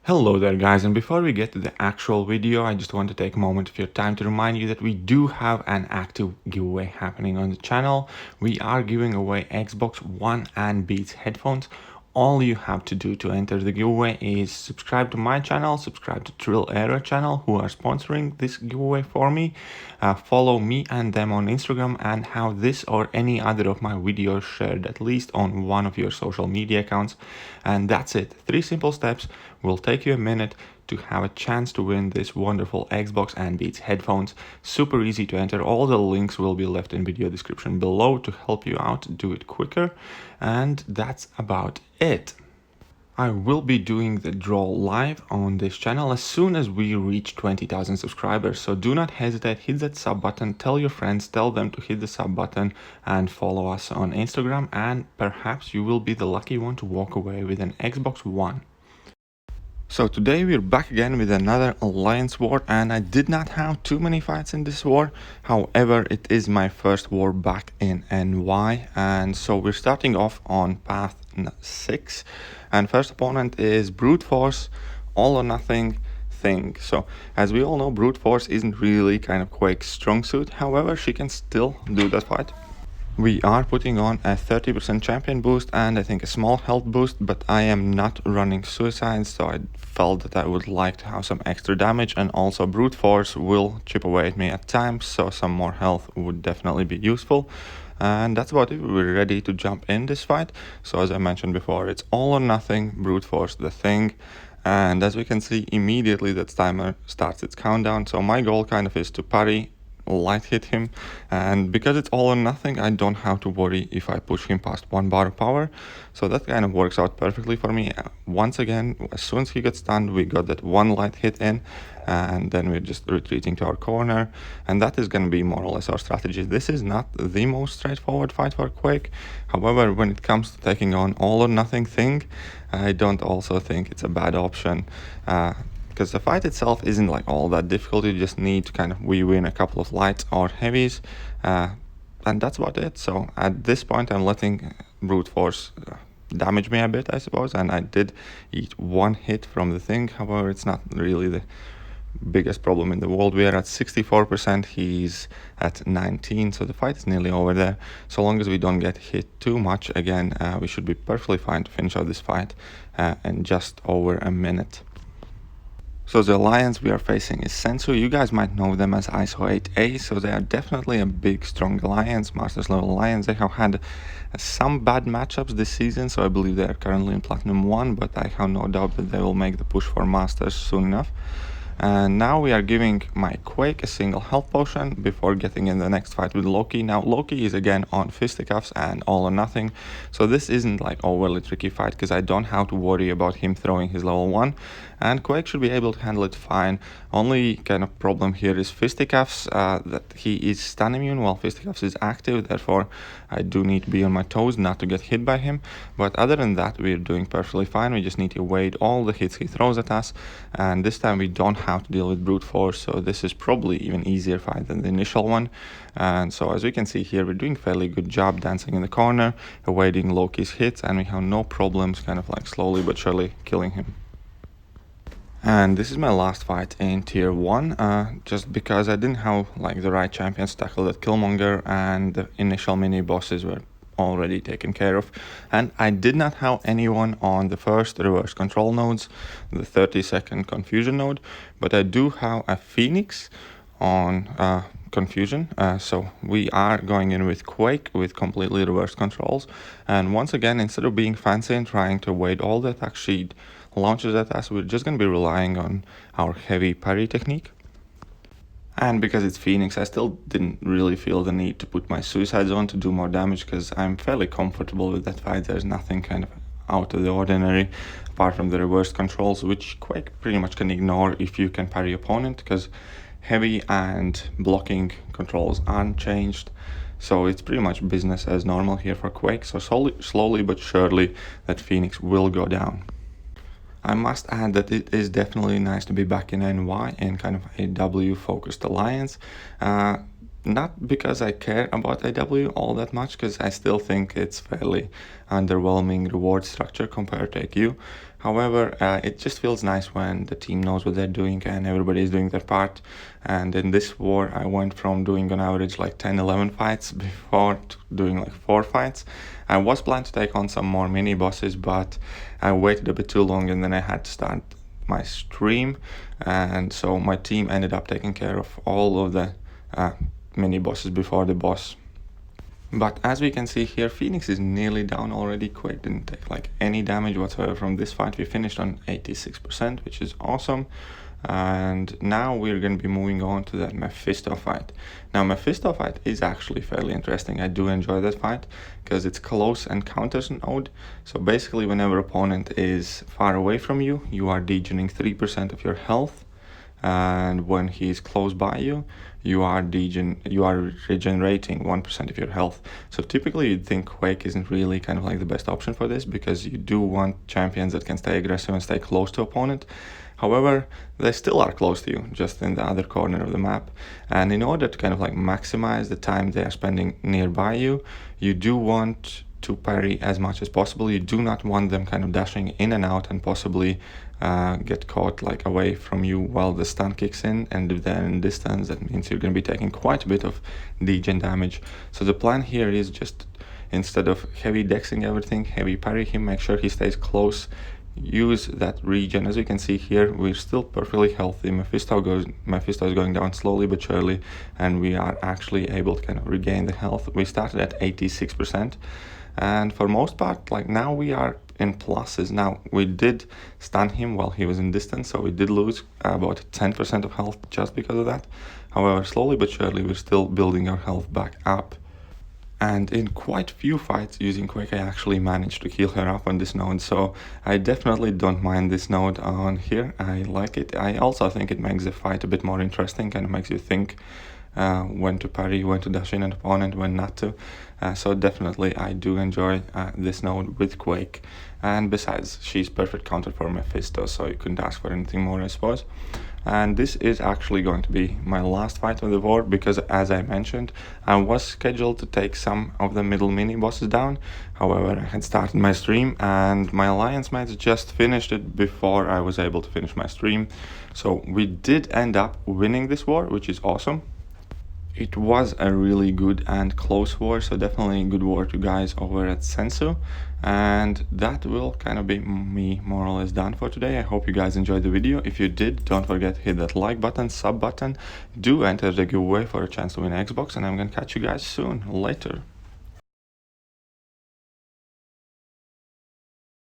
Hello there guys, and before we get to the actual video, I just want to take a moment of your time to remind you that we do have an active giveaway happening on the channel. We are giving away Xbox One and Beats headphones. All you have to do to enter the giveaway is subscribe to my channel, subscribe to Trill Era channel who are sponsoring this giveaway for me, follow me and them on Instagram, and have this or any other of my videos shared at least on one of your social media accounts. And that's it. 3 simple steps will take you a minute to have a chance to win this wonderful Xbox and Beats headphones. Super easy to enter. All the links will be left in video description below to help you out do it quicker. And that's about it. I will be doing the draw live on this channel as soon as we reach 20,000 subscribers, so do not hesitate, hit that sub button, tell your friends, tell them to hit the sub button and follow us on Instagram, and perhaps you will be the lucky one to walk away with an Xbox One. So today we're back again with another alliance war, and I did not have too many fights in this war. However, it is my first war back in NY, and so we're starting off on path 6, and first opponent is Brute Force, all or nothing thing. So as we all know, Brute Force isn't really kind of Quake's strong suit. However, she can still do that fight. We are putting on a 30% champion boost and I think a small health boost, but I am not running suicides, so I felt that I would like to have some extra damage, and also Brute Force will chip away at me at times, so some more health would definitely be useful. And that's about it. We're ready to jump in this fight. So as I mentioned before, it's all or nothing, Brute Force the thing. And as we can see, immediately that timer starts its countdown, so my goal kind of is to parry, light hit him, and because it's all or nothing, I don't have to worry if I push him past 1 bar of power, so that kind of works out perfectly for me. Once again, as soon as he gets stunned, we got that 1 light hit in, and then we're just retreating to our corner, and that is going to be more or less our strategy. This is not the most straightforward fight for Quake. However, when it comes to taking on all or nothing thing, I don't also think it's a bad option. Because the fight itself isn't like all that difficult. You just need to kind of weave in a couple of lights or heavies, and that's about it. So at this point I'm letting Brute Force damage me a bit, I suppose, and I did eat 1 hit from the thing. However, it's not really the biggest problem in the world. We are at 64%, he's at 19, so the fight is nearly over there. So long as we don't get hit too much again, we should be perfectly fine to finish out this fight in just over a minute. So the alliance we are facing is Sensu. You guys might know them as ISO8A, so they are definitely a big, strong alliance, Masters level alliance. They have had some bad matchups this season, so I believe they are currently in Platinum 1, but I have no doubt that they will make the push for Masters soon enough. And now we are giving my Quake a single health potion before getting in the next fight with Loki. Now Loki is again on fisticuffs and all or nothing, so this isn't like overly tricky fight because I don't have to worry about him throwing his level 1, and Quake should be able to handle it fine. Only kind of problem here is fisticuffs, that he is stun immune while fisticuffs is active, therefore I do need to be on my toes not to get hit by him. But other than that, we're doing perfectly fine. We just need to evade all the hits he throws at us, and this time we don't have to deal with Brute Force, so this is probably even easier fight than the initial one. And so as we can see here, we're doing fairly good job dancing in the corner, evading Loki's hits, and we have no problems kind of like slowly but surely killing him. And this is my last fight in tier 1, just because I didn't have like the right champions to tackle that Killmonger, and the initial mini bosses were already taken care of, and I did not have anyone on the first reverse control nodes, the 30-second confusion node, but I do have a Phoenix on confusion, so we are going in with Quake with completely reversed controls, and once again, instead of being fancy and trying to evade all the attack she launches at us, we're just going to be relying on our heavy parry technique. And because it's Phoenix, I still didn't really feel the need to put my suicides on to do more damage, because I'm fairly comfortable with that fight. There's nothing kind of out of the ordinary apart from the reversed controls, which Quake pretty much can ignore if you can parry opponent, because heavy and blocking controls aren't changed. So it's pretty much business as normal here for Quake, so slowly but surely that Phoenix will go down. I must add that it is definitely nice to be back in NY in kind of a W-focused alliance. Not because I care about AW all that much, because I still think it's fairly underwhelming reward structure compared to AQ. However, it just feels nice when the team knows what they're doing and everybody is doing their part. And in this war, I went from doing on average like 10-11 fights before to doing like 4 fights. I was planning to take on some more mini bosses, but I waited a bit too long and then I had to start my stream, and so my team ended up taking care of all of the mini bosses before the boss. But as we can see here, Phoenix is nearly down already. Quake didn't take like any damage whatsoever from this fight. We finished on 86%, which is awesome. And now we're going to be moving on to that Mephisto fight. Now Mephisto fight is actually fairly interesting. I do enjoy that fight because it's close encounters node. So basically whenever opponent is far away from you, you are degening 3% of your health. And when he's close by you, you are regenerating 1% of your health. So typically you'd think Quake isn't really kind of like the best option for this, because you do want champions that can stay aggressive and stay close to opponent. However, they still are close to you, just in the other corner of the map. And in order to kind of like maximize the time they are spending nearby you, you do want to parry as much as possible. You do not want them kind of dashing in and out and possibly get caught like away from you while the stun kicks in, and if they're in distance, that means you're going to be taking quite a bit of degen damage. So the plan here is just, instead of heavy dexing everything, heavy parry him, make sure he stays close, use that regen. As you can see here, we're still perfectly healthy. Mephisto is going down slowly but surely, and we are actually able to kind of regain the health. We started at 86%, and for most part, like now we are in pluses. Now we did stun him while he was in distance, so we did lose about 10% of health just because of that. However, slowly but surely we're still building our health back up. And in quite few fights using Quake, I actually managed to heal her up on this node, so I definitely don't mind this node on here. I like it. I also think it makes the fight a bit more interesting, kind of makes you think when to parry, when to dash in an opponent, when not to. So definitely I do enjoy this node with Quake. And besides, she's perfect counter for Mephisto, so you couldn't ask for anything more, I suppose. And this is actually going to be my last fight of the war, because as I mentioned, I was scheduled to take some of the middle mini bosses down. However, I had started my stream and my alliance mates just finished it before I was able to finish my stream. So we did end up winning this war, which is awesome. It was a really good and close war, so definitely a good war to guys over at Sensu. And that will kind of be me more or less done for today. I hope you guys enjoyed the video. If you did, don't forget to hit that like button, sub button. Do enter the giveaway for a chance to win Xbox, and I'm gonna catch you guys soon. Later.